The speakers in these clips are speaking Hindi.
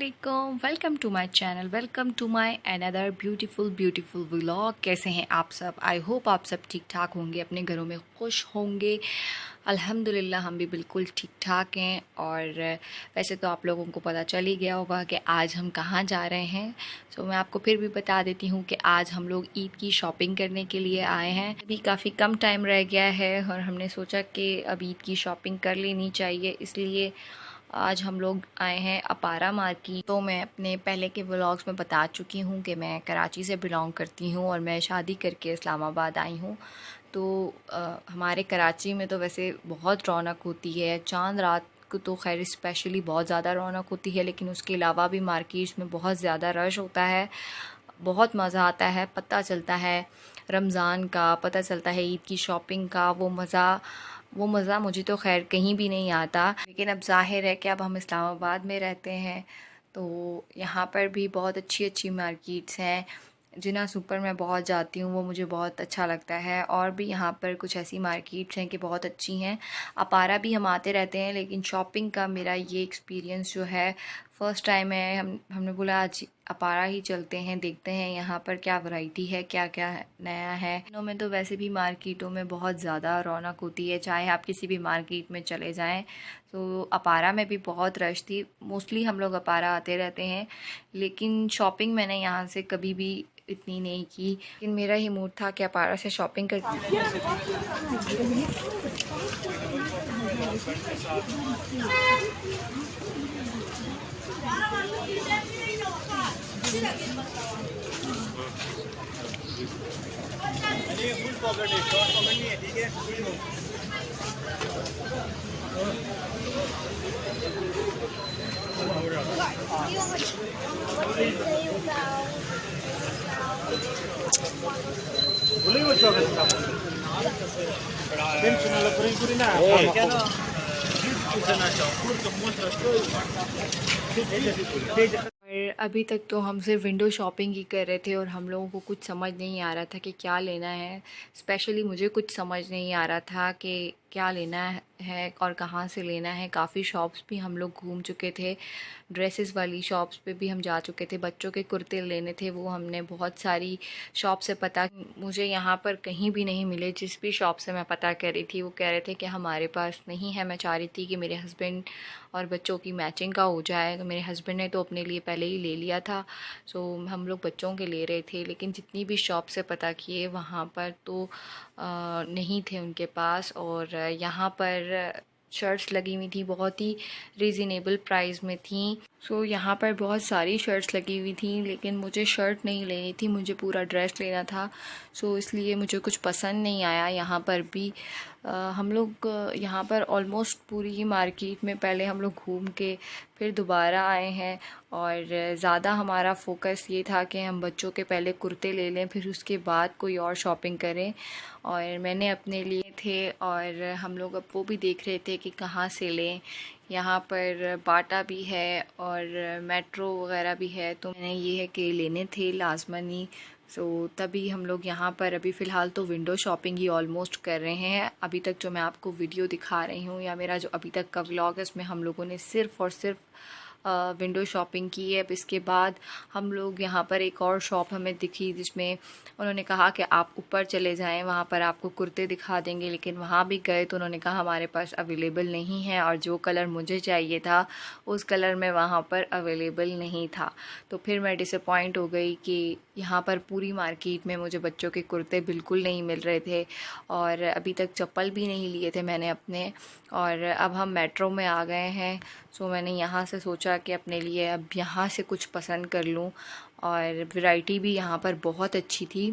अस्सलामुअलैकुम, welcome to my channel, welcome to my another beautiful vlog. कैसे हैं आप सब? आई होप आप सब ठीक ठाक होंगे, अपने घरों में खुश होंगे। अल्हम्दुलिल्लाह हम भी बिल्कुल ठीक ठाक हैं। और वैसे तो आप लोगों को पता चल ही गया होगा कि आज हम कहाँ जा रहे हैं। तो मैं आपको फिर भी बता देती हूँ कि आज हम लोग ईद की शॉपिंग करने के लिए आए हैं। अभी काफ़ी कम टाइम रह गया है और हमने सोचा कि अब ईद की शॉपिंग कर लेनी चाहिए, इसलिए आज हम लोग आए हैं अपारा मार्केट। तो मैं अपने पहले के व्लॉग्स में बता चुकी हूँ कि मैं कराची से बिलोंग करती हूँ और मैं शादी करके इस्लामाबाद आई हूँ। तो हमारे कराची में तो वैसे बहुत रौनक होती है, चांद रात को तो खैर स्पेशली बहुत ज़्यादा रौनक होती है, लेकिन उसके अलावा भी मार्केट्स में बहुत ज़्यादा रश होता है। बहुत मज़ा आता है, पता चलता है रमज़ान का, पता चलता है ईद की शॉपिंग का। वो मज़ा मुझे तो खैर कहीं भी नहीं आता। लेकिन अब जाहिर है कि अब हम इस्लामाबाद में रहते हैं, तो यहाँ पर भी बहुत अच्छी अच्छी मार्केट्स हैं। जिना सुपर मैं बहुत जाती हूँ, वो मुझे बहुत अच्छा लगता है। और भी यहाँ पर कुछ ऐसी मार्केट्स हैं कि बहुत अच्छी हैं। अपारा भी हम आते रहते हैं, लेकिन शॉपिंग का मेरा ये एक्सपीरियंस जो है फ़र्स्ट टाइम है। हमने बोला आज अपारा ही चलते हैं, देखते हैं यहाँ पर क्या वैरायटी है, क्या क्या नया है। दिनों में तो वैसे भी मार्केटों में बहुत ज़्यादा रौनक होती है, चाहे आप किसी भी मार्केट में चले जाएं। तो अपारा में भी बहुत रश थी। मोस्टली हम लोग अपारा आते रहते हैं, लेकिन शॉपिंग मैंने यहाँ से कभी भी इतनी नहीं की। लेकिन मेरा ही मूड था कि अपारा से शॉपिंग कर। फुल पॉकेट है, शॉर्ट पॉकेट नहीं है, ठीक है। बोले वो चौक है टेंशन वाला पूरी ना क्या ना कुछ ना चाहो पूरी तो मोस्ट और अभी तक तो हम सिर्फ विंडो शॉपिंग ही कर रहे थे और हम लोगों को कुछ समझ नहीं आ रहा था कि क्या लेना है। स्पेशली मुझे कुछ समझ नहीं आ रहा था कि क्या लेना है और कहाँ से लेना है। काफ़ी शॉप्स भी हम लोग घूम चुके थे, ड्रेसेस वाली शॉप्स पे भी हम जा चुके थे। बच्चों के कुर्ते लेने थे, वो हमने बहुत सारी शॉप से पता, मुझे यहाँ पर कहीं भी नहीं मिले। जिस भी शॉप से मैं पता कर रही थी वो कह रहे थे कि हमारे पास नहीं है। मैं चाह रही थी कि मेरे हस्बैंड और बच्चों की मैचिंग का हो जाए, तो मेरे हस्बैंड ने तो अपने लिए पहले ही ले लिया था, सो हम लोग बच्चों के ले रहे थे। लेकिन जितनी भी शॉप से पता किए वहाँ पर तो नहीं थे उनके पास। और यहाँ पर शर्ट्स लगी हुई थी, बहुत ही रीज़नेबल प्राइस में थी। सो यहाँ पर बहुत सारी शर्ट्स लगी हुई थी, लेकिन मुझे शर्ट नहीं लेनी थी, मुझे पूरा ड्रेस लेना था। सो इसलिए मुझे कुछ पसंद नहीं आया। यहाँ पर भी हम लोग यहाँ पर ऑलमोस्ट पूरी ही मार्केट में पहले हम लोग घूम के फिर दोबारा आए हैं। और ज़्यादा हमारा फोकस ये था कि हम बच्चों के पहले कुर्ते ले लें, फिर उसके बाद कोई और शॉपिंग करें। और मैंने अपने लिए थे और हम लोग अब वो भी देख रहे थे कि कहाँ से लें। यहाँ पर बाटा भी है और मेट्रो वगैरह भी है, तो मैंने ये है कि लेने थे लाजमनी। सो तभी हम लोग यहाँ पर अभी फ़िलहाल तो विंडो शॉपिंग ही ऑलमोस्ट कर रहे हैं। अभी तक जो मैं आपको वीडियो दिखा रही हूँ या मेरा जो अभी तक का व्लॉग है, उसमें हम लोगों ने सिर्फ़ और सिर्फ विंडो शॉपिंग की है। अब इसके बाद हम लोग यहाँ पर एक और शॉप हमें दिखी, जिसमें उन्होंने कहा कि आप ऊपर चले जाएं, वहाँ पर आपको कुर्ते दिखा देंगे। लेकिन वहाँ भी गए तो उन्होंने कहा हमारे पास अवेलेबल नहीं है, और जो कलर मुझे चाहिए था उस कलर में वहाँ पर अवेलेबल नहीं था। तो फिर मैं डिसअपॉइंट हो गई कि यहाँ पर पूरी मार्केट में मुझे बच्चों के कुर्ते बिल्कुल नहीं मिल रहे थे, और अभी तक चप्पल भी नहीं लिए थे मैंने अपने। और अब हम मेट्रो में आ गए हैं, सो मैंने यहाँ से सोचा कि अपने लिए अब यहाँ से कुछ पसंद कर लूँ। और वैरायटी भी यहाँ पर बहुत अच्छी थी,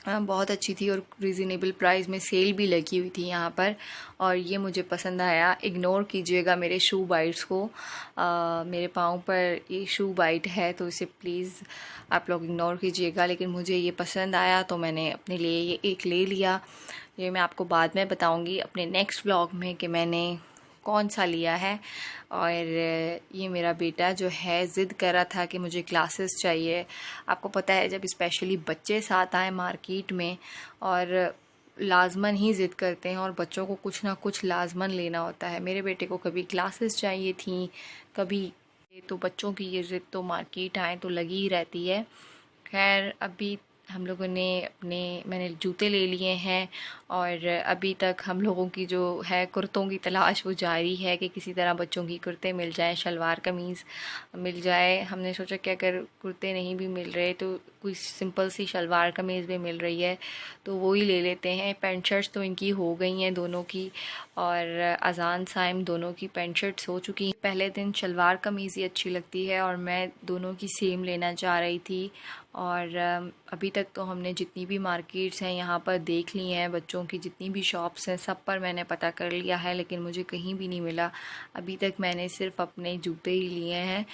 बहुत अच्छी थी, और रीज़नेबल प्राइस में सेल भी लगी हुई थी यहाँ पर, और ये मुझे पसंद आया। इग्नोर कीजिएगा मेरे शू बाइट्स को, मेरे पाँव पर ये शू बाइट है, तो इसे प्लीज़ आप लोग इग्नोर कीजिएगा। लेकिन मुझे ये पसंद आया तो मैंने अपने लिए ये एक ले लिया। ये मैं आपको बाद में बताऊँगी अपने नेक्स्ट व्लॉग में कि मैंने कौन सा लिया है। और ये मेरा बेटा जो है ज़िद कर रहा था कि मुझे ग्लासेस चाहिए। आपको पता है जब स्पेशली बच्चे साथ आए मार्केट में और लाजमन ही ज़िद करते हैं, और बच्चों को कुछ ना कुछ लाजमन लेना होता है। मेरे बेटे को कभी ग्लासेस चाहिए थी, कभी तो बच्चों की ये ज़िद तो मार्केट आए तो लगी ही रहती है। खैर अभी हम लोगों ने मैंने जूते ले लिए हैं और अभी तक हम लोगों की जो है कुर्तों की तलाश वो जारी है कि किसी तरह बच्चों की कुर्ते मिल जाएं, शलवार कमीज़ मिल जाए। हमने सोचा कि अगर कुर्ते नहीं भी मिल रहे तो कोई सिंपल सी शलवार कमीज़ भी मिल रही है तो वो ही ले लेते हैं। पैंट शर्ट्स तो इनकी हो गई हैं दोनों की, और अजान साइम दोनों की पैंट शर्ट्स हो चुकी हैं। पहले दिन शलवार कमीज़ ही अच्छी लगती है और मैं दोनों की सेम लेना चाह रही थी। और अभी तक तो हमने जितनी भी मार्केट्स हैं यहाँ पर देख ली हैं, बच्चों की जितनी भी शॉप्स हैं सब पर मैंने पता कर लिया है, लेकिन मुझे कहीं भी नहीं मिला। अभी तक मैंने सिर्फ अपने जूते ही लिए हैं।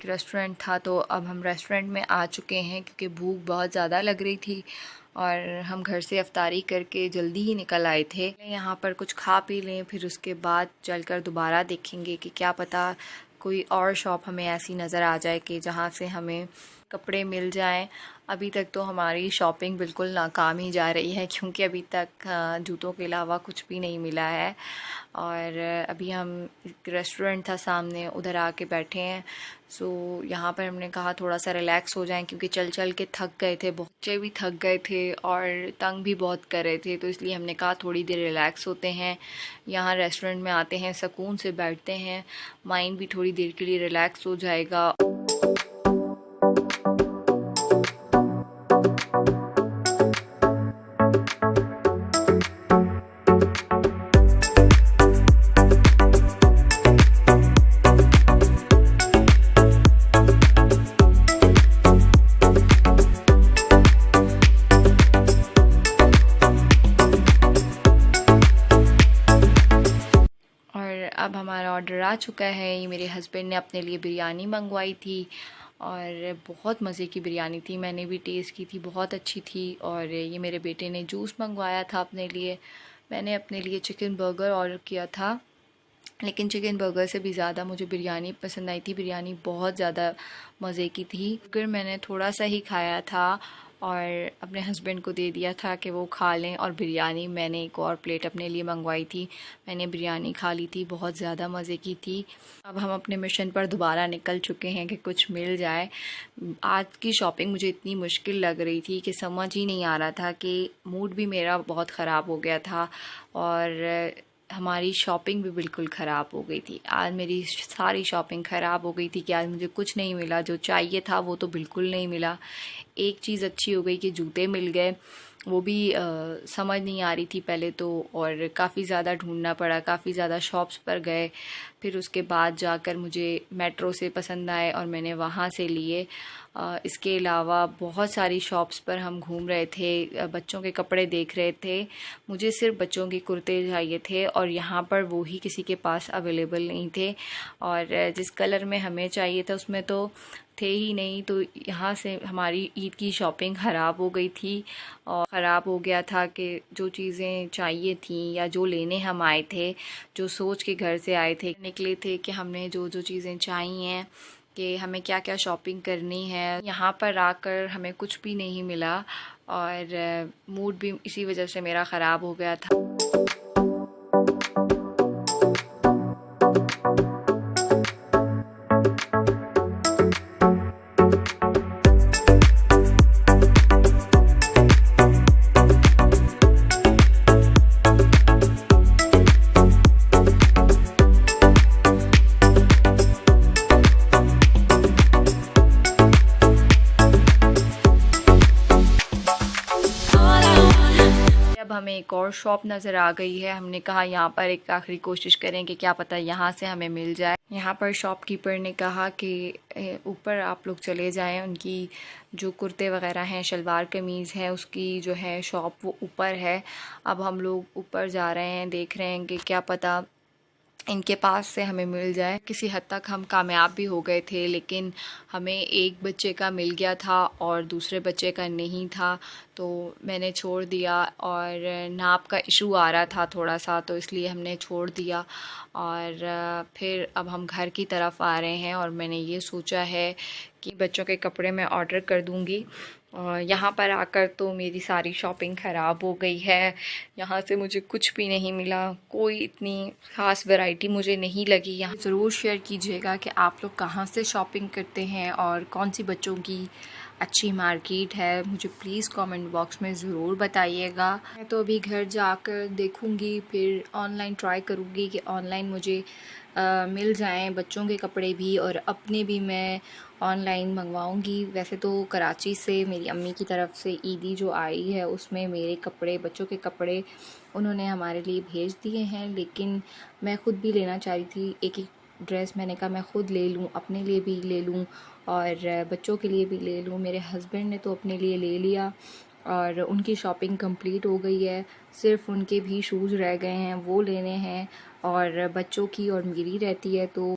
रेस्टोरेंट था तो अब हम रेस्टोरेंट में आ चुके हैं क्योंकि भूख बहुत ज़्यादा लग रही थी और हम घर से अफ्तारी करके जल्दी ही निकल आए थे। यहाँ पर कुछ खा पी लें, फिर उसके बाद चलकर दोबारा देखेंगे कि क्या पता कोई और शॉप हमें ऐसी नज़र आ जाए कि जहाँ से हमें कपड़े मिल जाएं। अभी तक तो हमारी शॉपिंग बिल्कुल नाकाम ही जा रही है क्योंकि अभी तक जूतों के अलावा कुछ भी नहीं मिला है। और अभी हम एक रेस्टोरेंट था सामने, उधर आके बैठे हैं। सो यहाँ पर हमने कहा थोड़ा सा रिलैक्स हो जाएं क्योंकि चल चल के थक गए थे, बच्चे भी थक गए थे और तंग भी बहुत कर रहे थे, तो इसलिए हमने कहा थोड़ी देर रिलैक्स होते हैं। यहाँ रेस्टोरेंट में आते हैं, सुकून से बैठते हैं, माइंड भी थोड़ी देर के लिए रिलैक्स हो जाएगा। अब हमारा ऑर्डर आ चुका है। ये मेरे हस्बैंड ने अपने लिए बिरयानी मंगवाई थी और बहुत मज़े की बिरयानी थी, मैंने भी टेस्ट की थी, बहुत अच्छी थी। और ये मेरे बेटे ने जूस मंगवाया था अपने लिए। मैंने अपने लिए चिकन बर्गर ऑर्डर किया था, लेकिन चिकन बर्गर से भी ज़्यादा मुझे बिरयानी पसंद आई थी। बिरयानी बहुत ज़्यादा मज़े की थी। बर्गर मैंने थोड़ा सा ही खाया था और अपने हस्बैंड को दे दिया था कि वो खा लें, और बिरयानी मैंने एक और प्लेट अपने लिए मंगवाई थी। मैंने बिरयानी खा ली थी, बहुत ज़्यादा मज़े की थी। अब हम अपने मिशन पर दोबारा निकल चुके हैं कि कुछ मिल जाए। आज की शॉपिंग मुझे इतनी मुश्किल लग रही थी कि समझ ही नहीं आ रहा था, कि मूड भी मेरा बहुत ख़राब हो गया था और हमारी शॉपिंग भी बिल्कुल ख़राब हो गई थी। आज मेरी सारी शॉपिंग ख़राब हो गई थी कि आज मुझे कुछ नहीं मिला, जो चाहिए था वो तो बिल्कुल नहीं मिला। एक चीज़ अच्छी हो गई कि जूते मिल गए, वो भी समझ नहीं आ रही थी पहले तो, और काफ़ी ज़्यादा ढूंढना पड़ा, काफ़ी ज़्यादा शॉप्स पर गए, फिर उसके बाद जाकर मुझे मेट्रो से पसंद आए और मैंने वहाँ से लिए। इसके अलावा बहुत सारी शॉप्स पर हम घूम रहे थे, बच्चों के कपड़े देख रहे थे। मुझे सिर्फ बच्चों के कुर्ते चाहिए थे और यहाँ पर वो ही किसी के पास अवेलेबल नहीं थे, और जिस कलर में हमें चाहिए था उसमें तो थे ही नहीं। तो यहाँ से हमारी ईद की शॉपिंग ख़राब हो गई थी, और ख़राब हो गया था कि जो चीज़ें चाहिए थी या जो लेने हम आए थे, जो सोच के घर से आए थे, निकले थे कि हमने जो जो चीज़ें चाहिए कि हमें क्या क्या शॉपिंग करनी है, यहाँ पर आकर हमें कुछ भी नहीं मिला और मूड भी इसी वजह से मेरा ख़राब हो गया था। अब हमें एक और शॉप नज़र आ गई है। हमने कहा यहाँ पर एक आखिरी कोशिश करें कि क्या पता यहाँ से हमें मिल जाए। यहाँ पर शॉपकीपर ने कहा कि ऊपर आप लोग चले जाएं, उनकी जो कुर्ते वगैरह हैं, शलवार कमीज़ है, उसकी जो है शॉप वो ऊपर है। अब हम लोग ऊपर जा रहे हैं, देख रहे हैं कि क्या पता इनके पास से हमें मिल जाए। किसी हद तक हम कामयाब भी हो गए थे, लेकिन हमें एक बच्चे का मिल गया था और दूसरे बच्चे का नहीं था, तो मैंने छोड़ दिया। और नाप का इशू आ रहा था थोड़ा सा, तो इसलिए हमने छोड़ दिया। और फिर अब हम घर की तरफ आ रहे हैं और मैंने ये सोचा है कि बच्चों के कपड़े मैं ऑर्डर कर दूँगी। और यहाँ पर आकर तो मेरी सारी शॉपिंग ख़राब हो गई है। यहाँ से मुझे कुछ भी नहीं मिला, कोई इतनी ख़ास वैरायटी मुझे नहीं लगी। यहाँ ज़रूर शेयर कीजिएगा कि आप लोग कहाँ से शॉपिंग करते हैं और कौन सी बच्चों की अच्छी मार्केट है, मुझे प्लीज़ कमेंट बॉक्स में ज़रूर बताइएगा। मैं तो अभी घर जाकर देखूँगी, फिर ऑनलाइन ट्राई करूँगी कि ऑनलाइन मुझे मिल जाएं बच्चों के कपड़े भी, और अपने भी मैं ऑनलाइन मंगवाऊंगी। वैसे तो कराची से मेरी अम्मी की तरफ से ईदी जो आई है उसमें मेरे कपड़े, बच्चों के कपड़े उन्होंने हमारे लिए भेज दिए हैं, लेकिन मैं ख़ुद भी लेना चाह रही थी। एक एक ड्रेस मैंने कहा मैं ख़ुद ले लूँ, अपने लिए भी ले लूँ और बच्चों के लिए भी ले लूँ। मेरे हस्बैंड ने तो अपने लिए ले लिया और उनकी शॉपिंग कंप्लीट हो गई है। सिर्फ उनके भी शूज़ रह गए हैं, वो लेने हैं, और बच्चों की और मेरी रहती है। तो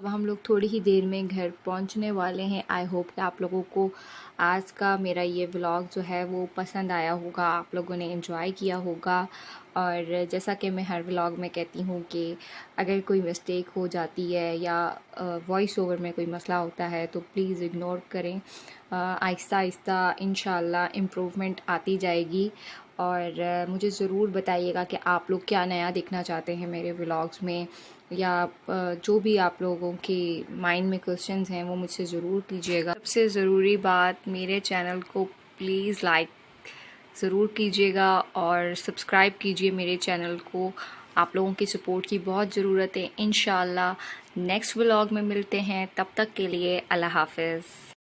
हम लोग थोड़ी ही देर में घर पहुंचने वाले हैं। आई होप कि आप लोगों को आज का मेरा ये व्लॉग जो है वो पसंद आया होगा, आप लोगों ने एंजॉय किया होगा। और जैसा कि मैं हर व्लॉग में कहती हूँ कि अगर कोई मिस्टेक हो जाती है या वॉइस ओवर में कोई मसला होता है तो प्लीज़ इग्नोर करें। आहिस्ता आहिस्ता इंशाल्लाह इम्प्रूवमेंट आती जाएगी। और मुझे ज़रूर बताइएगा कि आप लोग क्या नया देखना चाहते हैं मेरे व्लॉग्स में, या जो भी आप लोगों के माइंड में क्वेश्चंस हैं वो मुझसे ज़रूर कीजिएगा। सबसे ज़रूरी बात, मेरे चैनल को प्लीज़ लाइक ज़रूर कीजिएगा और सब्सक्राइब कीजिए मेरे चैनल को। आप लोगों की सपोर्ट की बहुत ज़रूरत है। इंशाल्लाह नेक्स्ट व्लॉग में मिलते हैं, तब तक के लिए अल्लाह हाफ़िज़।